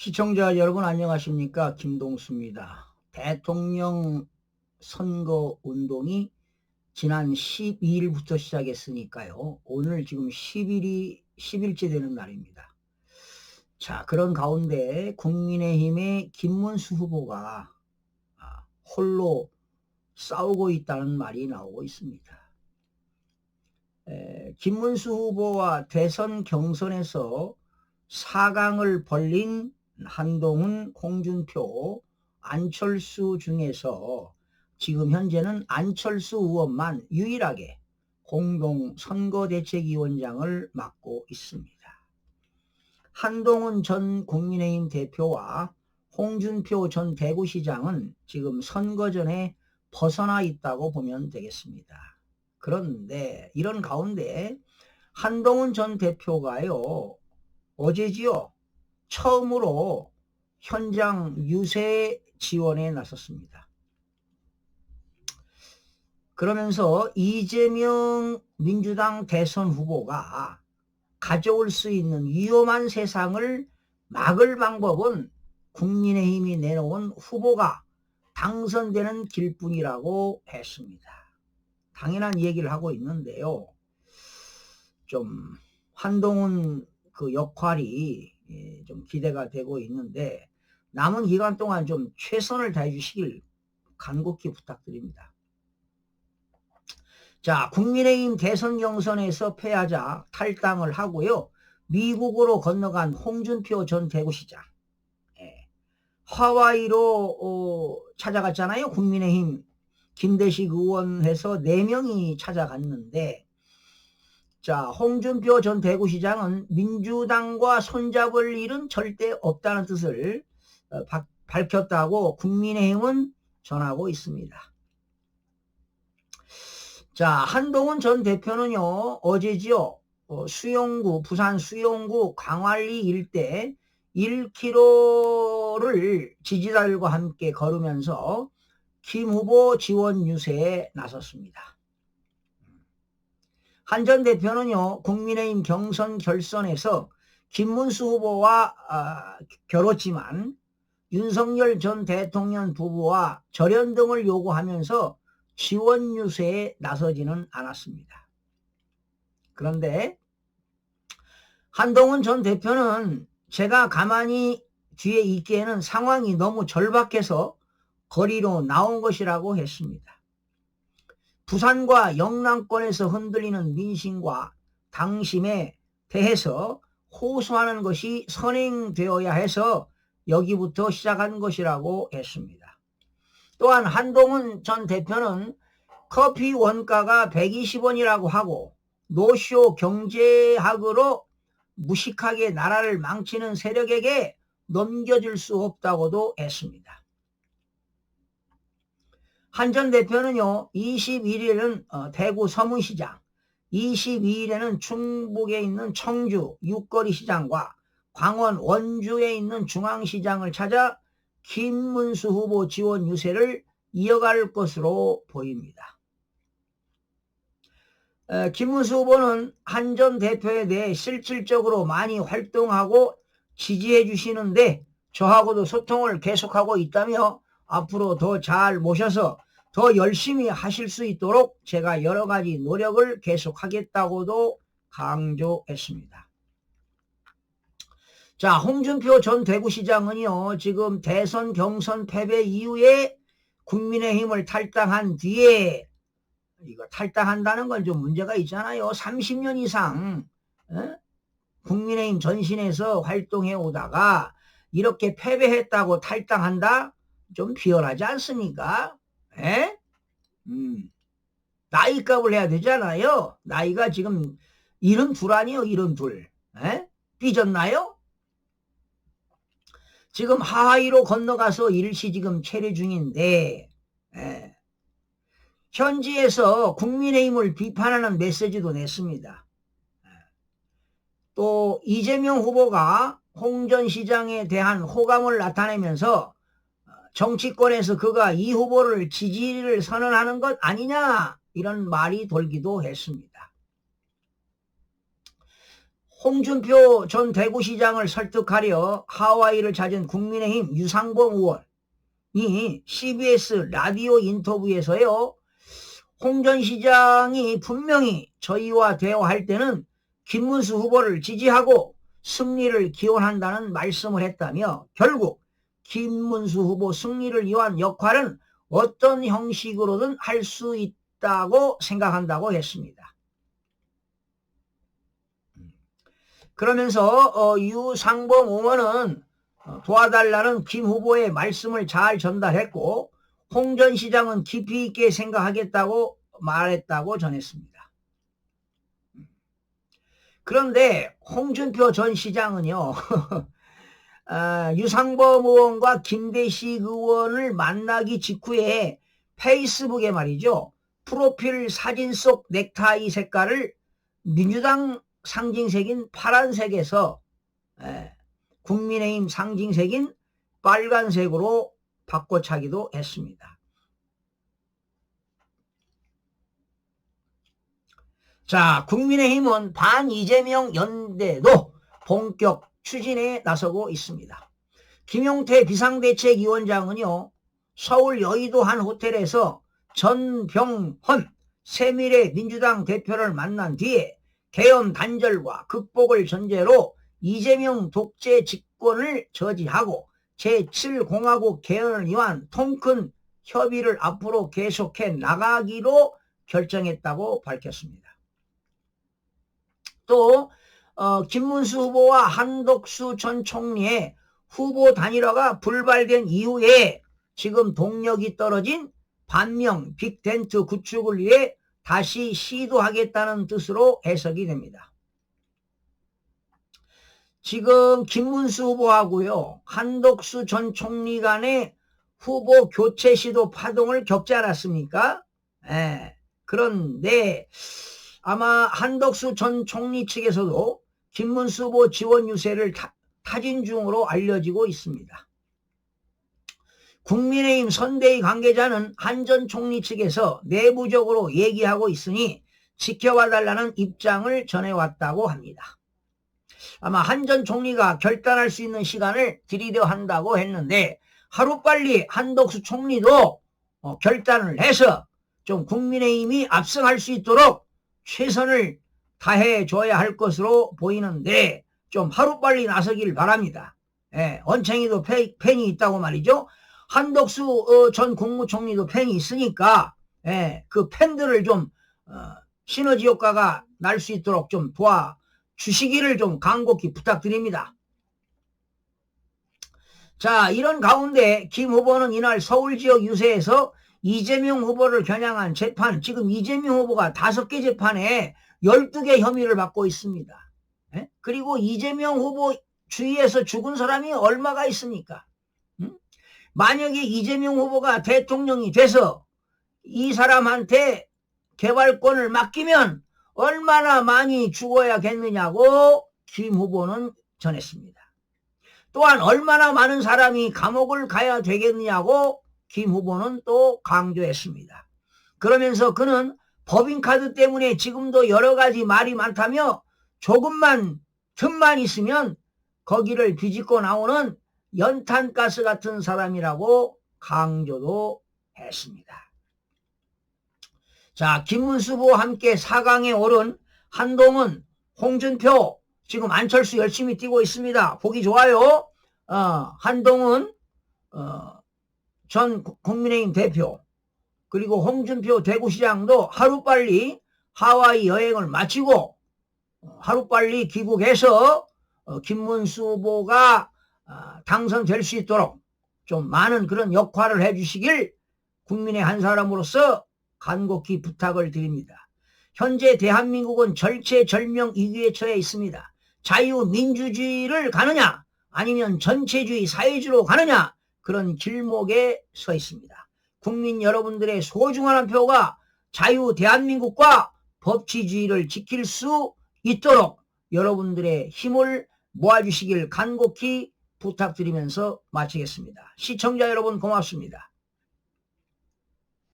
시청자 여러분 안녕하십니까? 김동수입니다. 대통령 선거 운동이 지난 12일부터 시작했으니까요. 오늘 지금 10일째 되는 날입니다. 자, 그런 가운데 국민의힘의 김문수 후보가 홀로 싸우고 있다는 말이 나오고 있습니다. 김문수 후보와 대선 경선에서 4강을 벌린 한동훈, 홍준표, 안철수 중에서 지금 현재는 안철수 의원만 유일하게 공동 선거대책위원장을 맡고 있습니다. 한동훈 전 국민의힘 대표와 홍준표 전 대구시장은 지금 선거 전에 벗어나 있다고 보면 되겠습니다. 그런데 이런 가운데 한동훈 전 대표가요, 어제지요, 처음으로 현장 유세 지원에 나섰습니다. 그러면서 이재명 민주당 대선 후보가 가져올 수 있는 위험한 세상을 막을 방법은 국민의힘이 내놓은 후보가 당선되는 길뿐이라고 했습니다. 당연한 얘기를 하고 있는데요. 좀 한동훈 그 역할이 좀 기대가 되고 있는데 남은 기간 동안 좀 최선을 다해 주시길 간곡히 부탁드립니다. 자, 국민의힘 대선 경선에서 패하자 탈당을 하고요. 미국으로 건너간 홍준표 전 대구시장. 하와이로 찾아갔잖아요. 국민의힘 김대식 의원 해서 4명이 찾아갔는데, 자, 홍준표 전 대구시장은 민주당과 손잡을 일은 절대 없다는 뜻을 밝혔다고 국민의힘은 전하고 있습니다. 자, 한동훈 전 대표는요, 어제지요, 수용구, 부산 수용구 광안리 일대 1km를 지지자들과 함께 걸으면서 김 후보 지원 유세에 나섰습니다. 한 전 대표는요, 국민의힘 경선 결선에서 김문수 후보와 겨뤘지만 윤석열 전 대통령 부부와 절연 등을 요구하면서 지원 유세에 나서지는 않았습니다. 그런데 한동훈 전 대표는 제가 가만히 뒤에 있기에는 상황이 너무 절박해서 거리로 나온 것이라고 했습니다. 부산과 영남권에서 흔들리는 민심과 당심에 대해서 호소하는 것이 선행되어야 해서 여기부터 시작한 것이라고 했습니다. 또한 한동훈 전 대표는 커피 원가가 120원이라고 하고 노쇼 경제학으로 무식하게 나라를 망치는 세력에게 넘겨줄 수 없다고도 했습니다. 한 전 대표는요, 21일에는 대구 서문시장, 22일에는 충북에 있는 청주 육거리 시장과 광원 원주에 있는 중앙시장을 찾아 김문수 후보 지원 유세를 이어갈 것으로 보입니다. 김문수 후보는 한 전 대표에 대해 실질적으로 많이 활동하고 지지해 주시는데 저하고도 소통을 계속하고 있다며 앞으로 더 잘 모셔서 더 열심히 하실 수 있도록 제가 여러 가지 노력을 계속하겠다고도 강조했습니다. 자, 홍준표 전 대구시장은요, 지금 대선 경선 패배 이후에 국민의힘을 탈당한 뒤에, 이거 탈당한다는 건 좀 문제가 있잖아요. 30년 이상 국민의힘 전신에서 활동해 오다가 이렇게 패배했다고 탈당한다? 좀 비열하지 않습니까? 나이값을 해야 되잖아요. 나이가 지금 72 아니에요. 72. 삐졌나요? 지금 하와이로 건너가서 일시 지금 체류 중인데, 현지에서 국민의힘을 비판하는 메시지도 냈습니다. 또 이재명 후보가 홍 전 시장에 대한 호감을 나타내면서 정치권에서 그가 이 후보를 지지를 선언하는 것 아니냐, 이런 말이 돌기도 했습니다. 홍준표 전 대구시장을 설득하려 하와이를 찾은 국민의힘 유상범 의원이 CBS 라디오 인터뷰에서요, 홍 전 시장이 분명히 저희와 대화할 때는 김문수 후보를 지지하고 승리를 기원한다는 말씀을 했다며, 결국 김문수 후보 승리를 위한 역할은 어떤 형식으로든 할 수 있다고 생각한다고 했습니다. 그러면서 유상범 의원은 도와달라는 김 후보의 말씀을 잘 전달했고, 홍 전 시장은 깊이 있게 생각하겠다고 말했다고 전했습니다. 그런데 홍준표 전 시장은요, 유상범 의원과 김대식 의원을 만나기 직후에 페이스북에 말이죠, 프로필 사진 속 넥타이 색깔을 민주당 상징색인 파란색에서 국민의힘 상징색인 빨간색으로 바꿔차기도 했습니다. 자, 국민의힘은 반 이재명 연대도 본격 추진에 나서고 있습니다. 김용태 비상대책위원장은요, 서울 여의도 한 호텔에서 전병헌 새미래 민주당 대표를 만난 뒤에 계엄 단절과 극복을 전제로 이재명 독재 집권을 저지하고 제7공화국 개헌을 위한 통큰 협의를 앞으로 계속해 나가기로 결정했다고 밝혔습니다. 또 김문수 후보와 한덕수 전 총리의 후보 단일화가 불발된 이후에 지금 동력이 떨어진 반명 빅텐트 구축을 위해 다시 시도하겠다는 뜻으로 해석이 됩니다. 지금 김문수 후보하고요, 한덕수 전 총리 간의 후보 교체 시도 파동을 겪지 않았습니까? 그런데 아마 한덕수 전 총리 측에서도 김문수 후보 지원 유세를 타진 중으로 알려지고 있습니다. 국민의힘 선대위 관계자는 한 전 총리 측에서 내부적으로 얘기하고 있으니 지켜봐달라는 입장을 전해왔다고 합니다. 아마 한 전 총리가 결단할 수 있는 시간을 들이려 한다고 했는데, 하루빨리 한덕수 총리도 결단을 해서 좀 국민의힘이 압승할 수 있도록 최선을 다해줘야 할 것으로 보이는데, 좀 하루빨리 나서길 바랍니다. 언챙이도 팬이 있다고 말이죠. 한덕수 전 국무총리도 팬이 있으니까 그 팬들을 좀 시너지 효과가 날 수 있도록 좀 도와주시기를 좀 간곡히 부탁드립니다. 자, 이런 가운데 김 후보는 이날 서울 지역 유세에서 이재명 후보를 겨냥한 재판, 지금 이재명 후보가 5개 재판에 12개 혐의를 받고 있습니다. 그리고 이재명 후보 주위에서 죽은 사람이 얼마가 있습니까? 만약에 이재명 후보가 대통령이 돼서 이 사람한테 개발권을 맡기면 얼마나 많이 죽어야겠느냐고 김 후보는 전했습니다. 또한 얼마나 많은 사람이 감옥을 가야 되겠느냐고 김 후보는 또 강조했습니다. 그러면서 그는 법인카드 때문에 지금도 여러 가지 말이 많다며 조금만 틈만 있으면 거기를 비집고 나오는 연탄가스 같은 사람이라고 강조도 했습니다. 자, 김문수 후보와 함께 4강에 오른 한동훈, 홍준표, 지금 안철수 열심히 뛰고 있습니다. 보기 좋아요. 한동훈 전 국민의힘 대표, 그리고 홍준표 대구시장도 하루빨리 하와이 여행을 마치고 하루빨리 귀국해서 김문수 후보가 당선될 수 있도록 좀 많은 그런 역할을 해주시길 국민의 한 사람으로서 간곡히 부탁을 드립니다. 현재 대한민국은 절체절명 위기에 처해 있습니다. 자유민주주의를 가느냐 아니면 전체주의 사회주의로 가느냐, 그런 길목에 서 있습니다. 국민 여러분들의 소중한 한 표가 자유 대한민국과 법치주의를 지킬 수 있도록 여러분들의 힘을 모아주시길 간곡히 부탁드리면서 마치겠습니다. 시청자 여러분 고맙습니다.